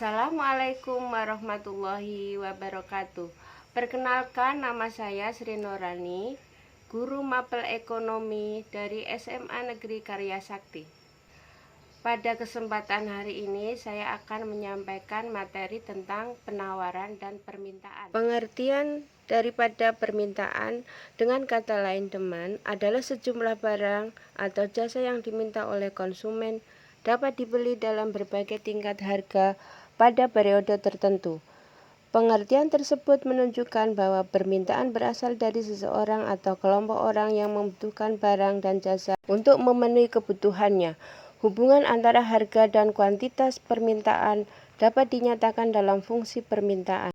Assalamualaikum warahmatullahi wabarakatuh. Perkenalkan, nama saya Sri Norani, guru mapel ekonomi dari SMA Negeri Karya Sakti. Pada kesempatan hari ini saya akan menyampaikan materi tentang penawaran dan permintaan. Pengertian daripada permintaan dengan kata lain demand adalah sejumlah barang atau jasa yang diminta oleh konsumen dapat dibeli dalam berbagai tingkat harga pada periode tertentu. Pengertian tersebut menunjukkan bahwa permintaan berasal dari seseorang atau kelompok orang yang membutuhkan barang dan jasa untuk memenuhi kebutuhannya. Hubungan antara harga dan kuantitas permintaan dapat dinyatakan dalam fungsi permintaan.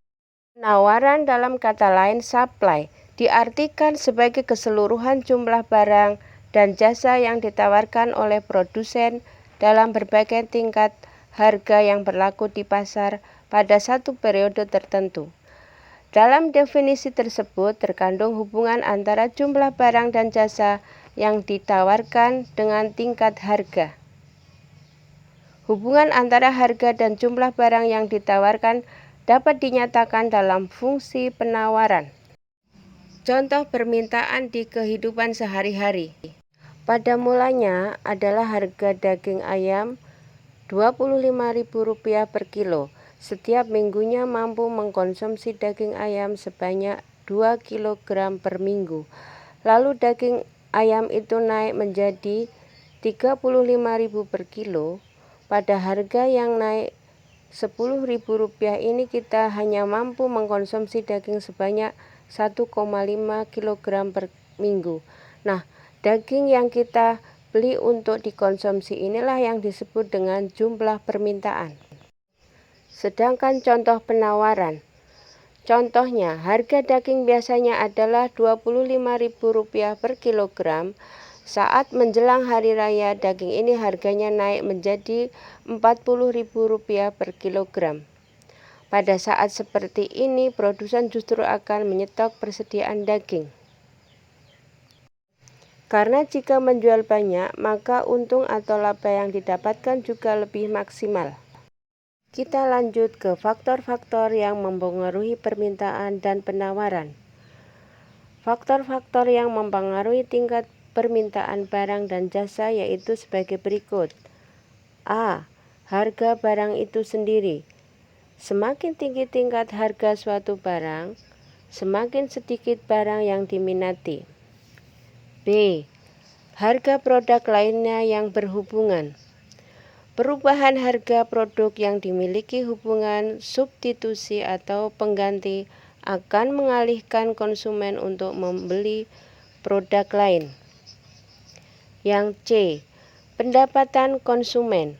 Penawaran dalam kata lain supply diartikan sebagai keseluruhan jumlah barang dan jasa yang ditawarkan oleh produsen dalam berbagai tingkat harga yang berlaku di pasar pada satu periode tertentu. Dalam definisi tersebut terkandung hubungan antara jumlah barang dan jasa yang ditawarkan dengan tingkat harga. Hubungan antara harga dan jumlah barang yang ditawarkan dapat dinyatakan dalam fungsi penawaran. Contoh permintaan di kehidupan sehari-hari. Pada mulanya adalah harga daging ayam Rp25.000 per kilo. Setiap minggunya mampu mengkonsumsi daging ayam sebanyak 2 kg per minggu. Lalu daging ayam itu naik menjadi Rp35.000 per kilo. Pada harga yang naik Rp10.000 ini kita hanya mampu mengkonsumsi daging sebanyak 1,5 kg per minggu. Nah, daging yang kita beli untuk dikonsumsi inilah yang disebut dengan jumlah permintaan. Sedangkan contoh penawaran. Contohnya, harga daging biasanya adalah Rp25.000 per kilogram. Saat menjelang hari raya, daging ini harganya naik menjadi Rp40.000 per kilogram. Pada saat seperti ini, produsen justru akan menyetok persediaan daging. Karena jika menjual banyak, maka untung atau laba yang didapatkan juga lebih maksimal. Kita lanjut ke faktor-faktor yang mempengaruhi permintaan dan penawaran. Faktor-faktor yang mempengaruhi tingkat permintaan barang dan jasa yaitu sebagai berikut. A. Harga barang itu sendiri. Semakin tinggi tingkat harga suatu barang, semakin sedikit barang yang diminati. B. Harga produk lainnya yang berhubungan. Perubahan harga produk yang dimiliki hubungan substitusi atau pengganti akan mengalihkan konsumen untuk membeli produk lain. Yang C. Pendapatan konsumen.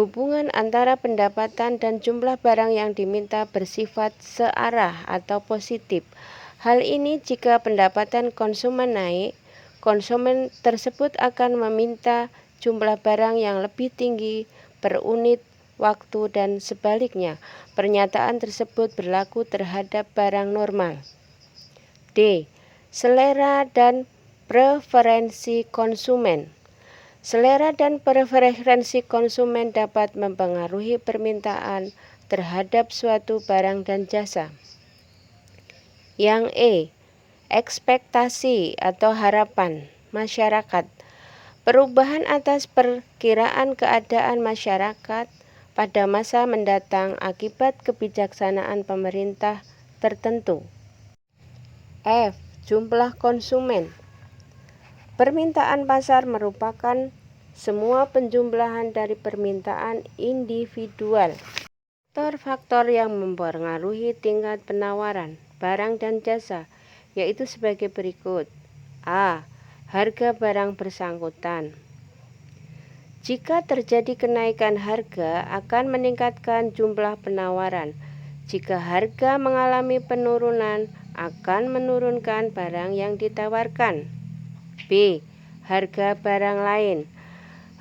Hubungan antara pendapatan dan jumlah barang yang diminta bersifat searah atau positif. Hal ini jika pendapatan konsumen naik, konsumen tersebut akan meminta jumlah barang yang lebih tinggi per unit waktu dan sebaliknya. Pernyataan tersebut berlaku terhadap barang normal. D. Selera dan preferensi konsumen. Selera dan preferensi konsumen dapat mempengaruhi permintaan terhadap suatu barang dan jasa. Yang E. Ekspektasi atau harapan masyarakat. Perubahan atas perkiraan keadaan masyarakat pada masa mendatang akibat kebijaksanaan pemerintah tertentu. F. Jumlah konsumen. Permintaan pasar merupakan semua penjumlahan dari permintaan individual. Faktor-faktor yang mempengaruhi tingkat penawaran barang dan jasa yaitu sebagai berikut. A. Harga barang bersangkutan. Jika terjadi kenaikan harga akan meningkatkan jumlah penawaran. Jika harga mengalami penurunan akan menurunkan barang yang ditawarkan. B. Harga barang lain.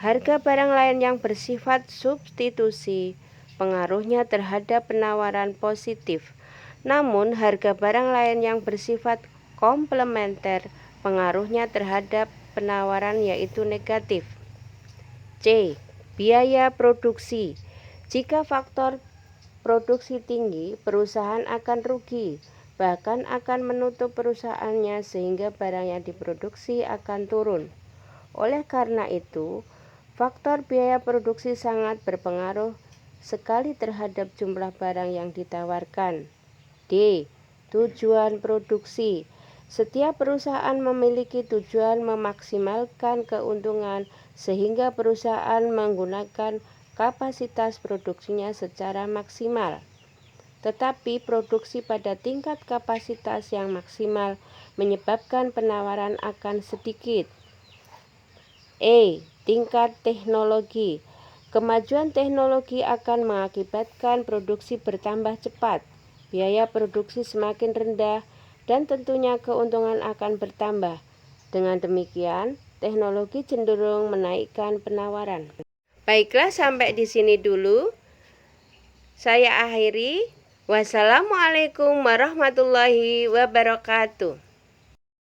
Harga barang lain yang bersifat substitusi pengaruhnya terhadap penawaran positif. Namun harga barang lain yang bersifat komplementer pengaruhnya terhadap penawaran yaitu negatif. C. Biaya produksi. Jika faktor produksi tinggi, perusahaan akan rugi, bahkan akan menutup perusahaannya sehingga barang yang diproduksi akan turun. Oleh karena itu, faktor biaya produksi sangat berpengaruh sekali terhadap jumlah barang yang ditawarkan. D. Tujuan produksi. Setiap perusahaan memiliki tujuan memaksimalkan keuntungan sehingga perusahaan menggunakan kapasitas produksinya secara maksimal. Tetapi produksi pada tingkat kapasitas yang maksimal menyebabkan penawaran akan sedikit. E. Tingkat teknologi. Kemajuan teknologi akan mengakibatkan produksi bertambah cepat, biaya produksi semakin rendah, dan tentunya keuntungan akan bertambah. Dengan demikian, teknologi cenderung menaikkan penawaran. Baiklah, sampai di sini dulu. Saya akhiri. Wassalamualaikum warahmatullahi wabarakatuh.